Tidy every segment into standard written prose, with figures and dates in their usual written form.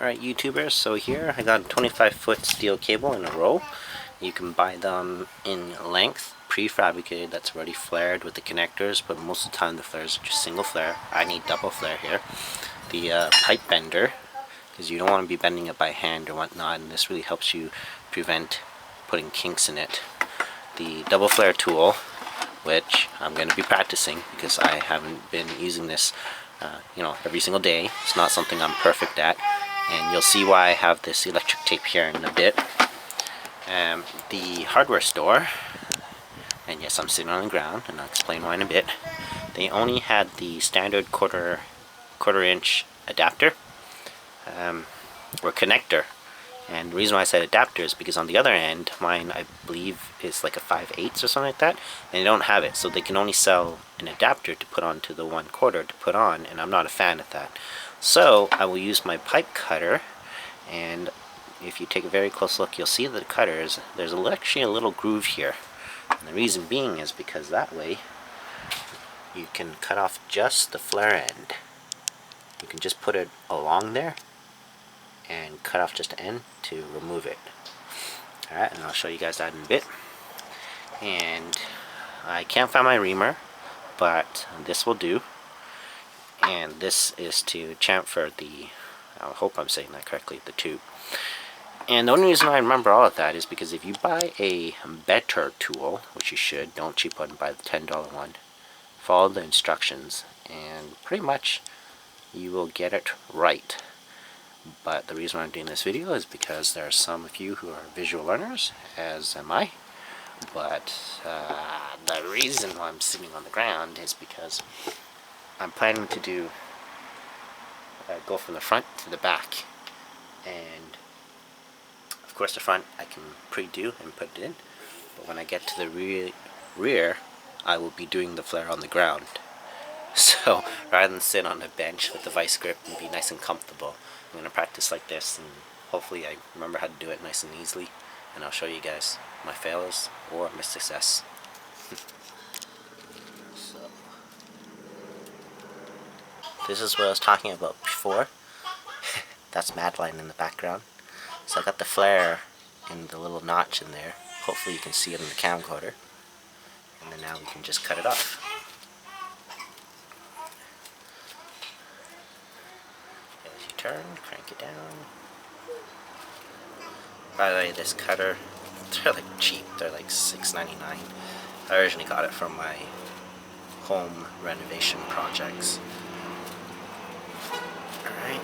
Alright YouTubers, so here I got a 25-foot steel cable in a row. You can buy them in length, prefabricated, that's already flared with the connectors, but most of the time the flares are just single flare. I need double flare here. The pipe bender, because you don't want to be bending it by hand or whatnot, and this really helps you prevent putting kinks in it. The double flare tool, which I'm going to be practicing because I haven't been using this every single day. It's not something I'm perfect at, and you'll see why I have this electric tape here in a bit. The hardware store, and yes, I'm sitting on the ground, and I'll explain why in a bit. They only had the standard quarter inch adapter or connector. And the reason why I said adapter is because on the other end, mine I believe is like a 5/8 or something like that, and they don't have it, so they can only sell an adapter to put onto the 1/4 to put on, and I'm not a fan of that. So I will use my pipe cutter, and if you take a very close look, you'll see that the cutters, there's actually a little groove here, and the reason being is because that way you can cut off just the flare end. You can just put it along there and cut off just the end to remove it. Alright, and I'll show you guys that in a bit. And I can't find my reamer, but this will do. And this is to chamfer the, I hope I'm saying that correctly, the tube. And the only reason I remember all of that is because if you buy a better tool, which you should, don't cheap out and buy the $10 one, follow the instructions, and pretty much you will get it right. But the reason why I'm doing this video is because there are some of you who are visual learners, as am I. But the reason why I'm sitting on the ground is because I'm planning to do go from the front to the back, and of course the front I can pre-do and put it in, but when I get to the rear I will be doing the flare on the ground. So rather than sit on a bench with the vice grip and be nice and comfortable, I'm going to practice like this, and hopefully I remember how to do it nice and easily, and I'll show you guys my fails or my success. So this is what I was talking about before. That's Madeline in the background. So I got the flare in the little notch in there. Hopefully you can see it in the camcorder. And then now we can just cut it off. As you turn, crank it down. By the way, this cutter, they're like cheap. They're like $6.99. I originally got it from my home renovation projects. Alright.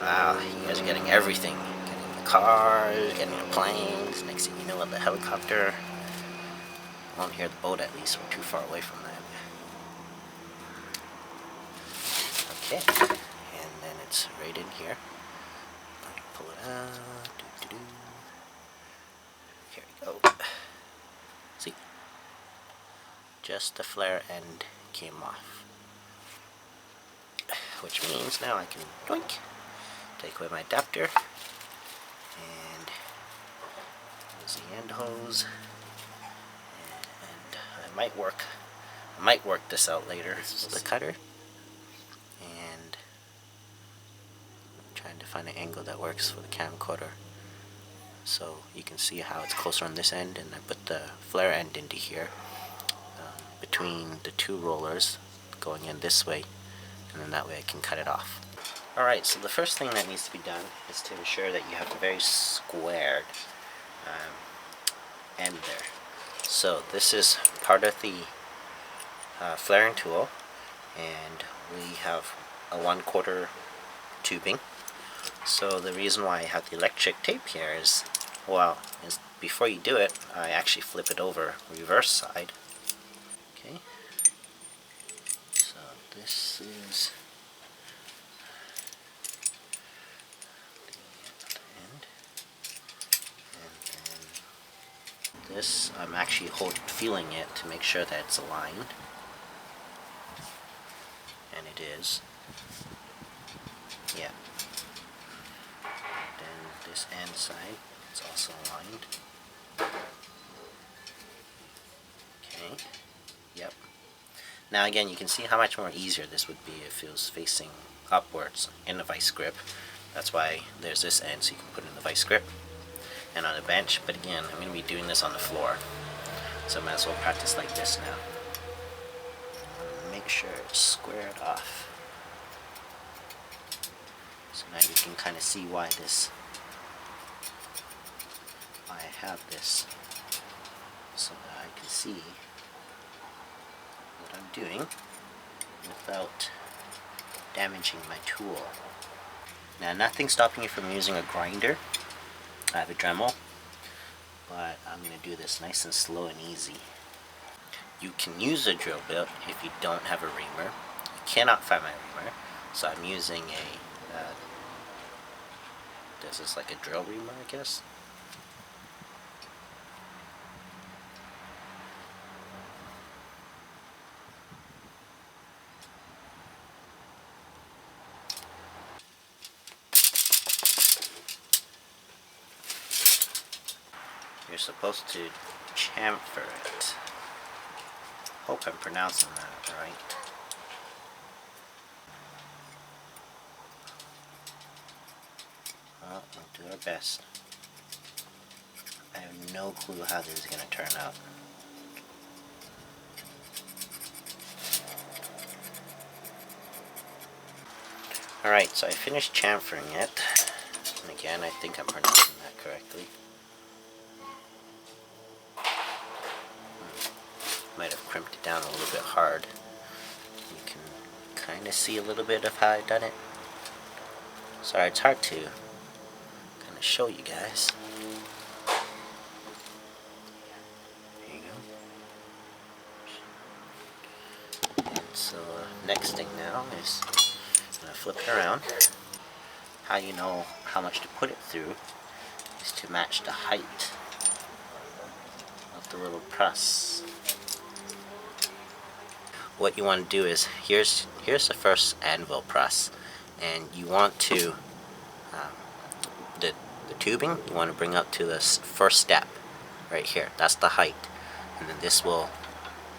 Wow, you guys are getting everything. Getting the cars, getting the planes, next thing you know, the helicopter. I won't hear the boat at least, we're too far away from that. Okay, and then it's right in here. Pull it out. Here we go. See? Just the flare end came off. Which means now I can doink, take away my adapter, and use the end hose, and I might work this out later with the cutter, and I'm trying to find an angle that works for the camcorder so you can see how it's closer on this end, and I put the flare end into here between the two rollers going in this way, and then that way I can cut it off. Alright, so the first thing that needs to be done is to ensure that you have a very squared end there. So this is part of the flaring tool, and we have a 1/4 tubing. So the reason why I have the electric tape here is, well, is before you do it, I actually flip it over reverse side. Okay. So this is the end, and then this, I'm actually feeling it to make sure that it's aligned, and it is. Yeah. Then this end side, it's also aligned. Okay. Yep. Now again, you can see how much more easier this would be if it was facing upwards in the vice grip. That's why there's this end, so you can put it in the vice grip and on a bench. But again, I'm going to be doing this on the floor, so I might as well practice like this now. Make sure it's squared off. So now you can kind of see why I have this, so that I can see what I'm doing without damaging my tool. Now nothing's stopping you from using a grinder. I have a Dremel, but I'm going to do this nice and slow and easy. You can use a drill bit if you don't have a reamer. You cannot find my reamer, so I'm using this is like a drill reamer, I guess. You're supposed to chamfer it. Hope I'm pronouncing that right. Well, we'll do our best. I have no clue how this is going to turn out. Alright, so I finished chamfering it. And again, I think I'm pronouncing that correctly. Might have crimped it down a little bit hard. You can kind of see a little bit of how I've done it. Sorry, it's hard to kind of show you guys. There you go. And so next thing now is I'm going to flip it around. How you know how much to put it through is to match the height of the little press. What you want to do is, here's the first anvil press, and you want to, the tubing, you want to bring up to this first step, right here. That's the height. And then this will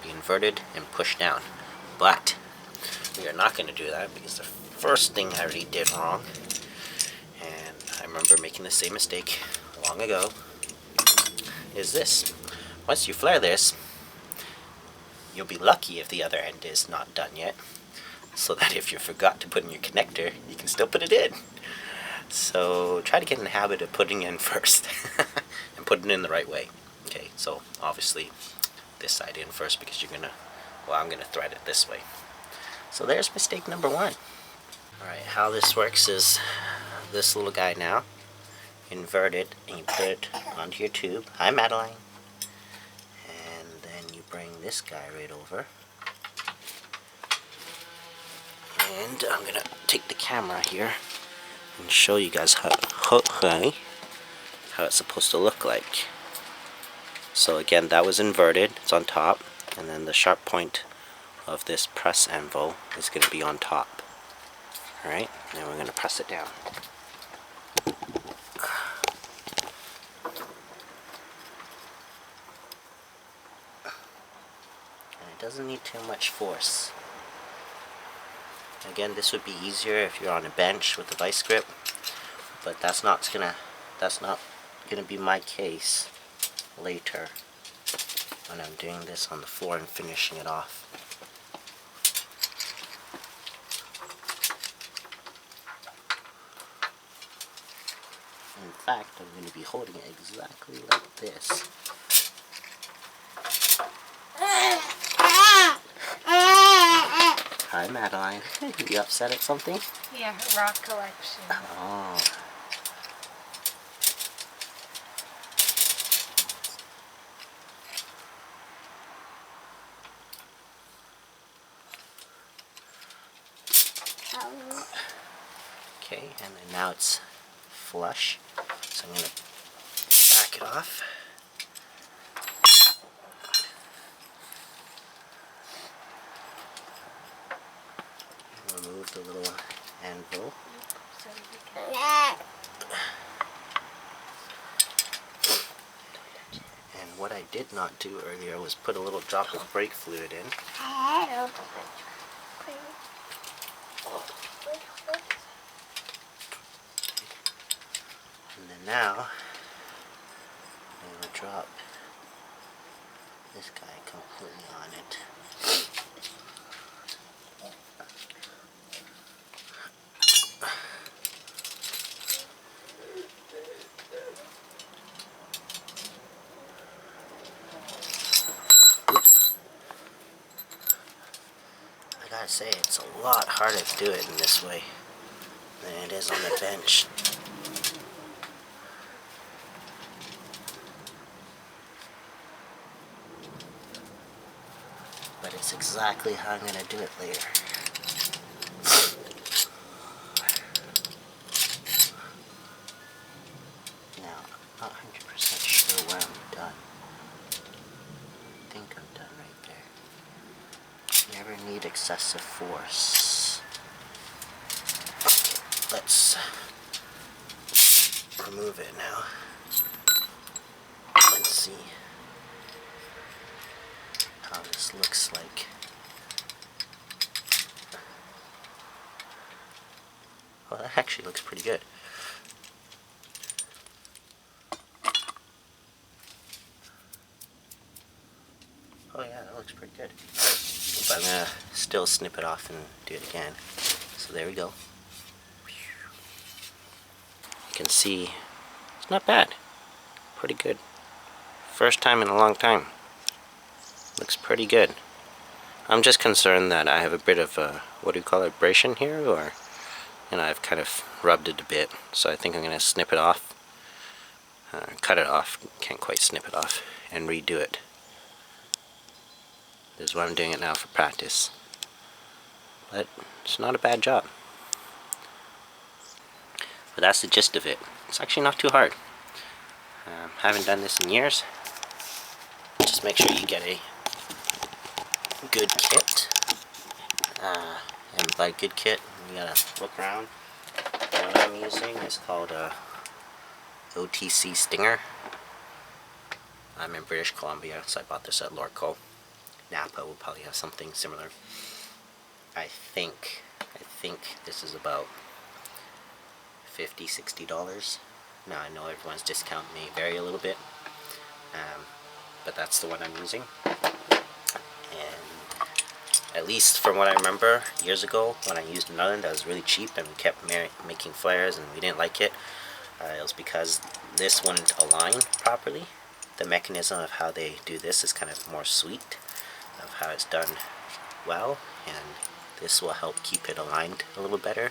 be inverted and pushed down. But we are not going to do that, because the first thing I already did wrong, and I remember making the same mistake long ago, is this. Once you flare this, you'll be lucky if the other end is not done yet, so that if you forgot to put in your connector, you can still put it in. So try to get in the habit of putting it in first and putting it in the right way. Okay, so obviously this side in first, because you're gonna, well, I'm gonna thread it this way. So there's mistake number one. Alright, how this works is this little guy now, invert it, and you put it onto your tube. Hi, Madeline. Bring this guy right over, and I'm gonna take the camera here and show you guys how it's supposed to look like. So again, that was inverted, it's on top, and then the sharp point of this press anvil is going to be on top. Alright, now we're going to press it down. Doesn't need too much force. Again, this would be easier if you're on a bench with a vice grip, but that's not gonna be my case later when I'm doing this on the floor and finishing it off. In fact, I'm going to be holding it exactly like this. Hi, Madeline. You upset at something? Yeah, her rock collection. Oh. Okay, and then now it's flush. So I'm going to back it off. Remove the little anvil. And what I did not do earlier was put a little drop of brake fluid in. now I'm going to drop this guy completely on it. Oops. I gotta say, it's a lot harder to do it in this way than it is on the bench. But it's exactly how I'm gonna do it later. Now, I'm not 100% sure where I'm done. I think I'm done right there. Never need excessive force. Okay, let's remove it now. Let's see how this looks like. Well, that actually looks pretty good. Oh yeah, that looks pretty good. But I'm gonna still snip it off and do it again. So there we go. You can see it's not bad. Pretty good. First time in a long time. Looks pretty good. I'm just concerned that I have a bit of a, what do you call it, abrasion here, or, you know, I've kind of rubbed it a bit. So I think I'm gonna snip it off, cut it off, can't quite snip it off, and redo it. This is why I'm doing it now, for practice. But it's not a bad job. But that's the gist of it. It's actually not too hard. Haven't done this in years. Just make sure you get a good kit. And by good kit, you gotta look around. The one I'm using is called OTC Stinger. I'm in British Columbia, so I bought this at Lorco. Napa will probably have something similar. I think this is about $50–$60. Now I know everyone's discounting may vary a little bit, but that's the one I'm using. And at least from what I remember years ago, when I used another one that was really cheap and we kept making flares and we didn't like it, it was because this wouldn't align properly. The mechanism of how they do this is kind of more sweet, of how it's done well, and this will help keep it aligned a little better.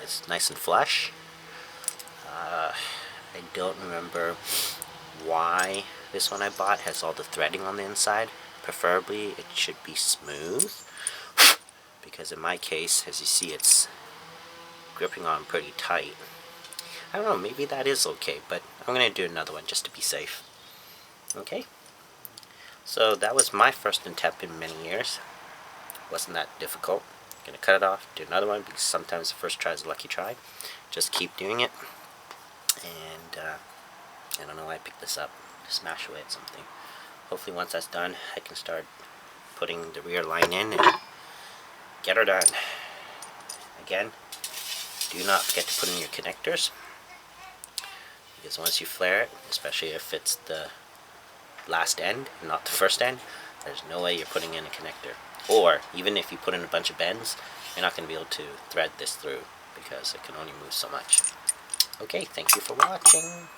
It's nice and flush. I don't remember why this one I bought has all the threading on the inside. Preferably it should be smooth, because in my case, as you see, it's gripping on pretty tight. I don't know, maybe that is okay, but I'm going to do another one just to be safe. Okay? So that was my first attempt in many years. Wasn't that difficult. I'm going to cut it off, do another one, because sometimes the first try is a lucky try. Just keep doing it. And I don't know why I picked this up. Smash away at something. Hopefully once that's done, I can start putting the rear line in and get her done. Again, do not forget to put in your connectors, because once you flare it, especially if it's the last end, not the first end, there's no way you're putting in a connector. Or even if you put in a bunch of bends, you're not going to be able to thread this through, because it can only move so much. Okay, thank you for watching.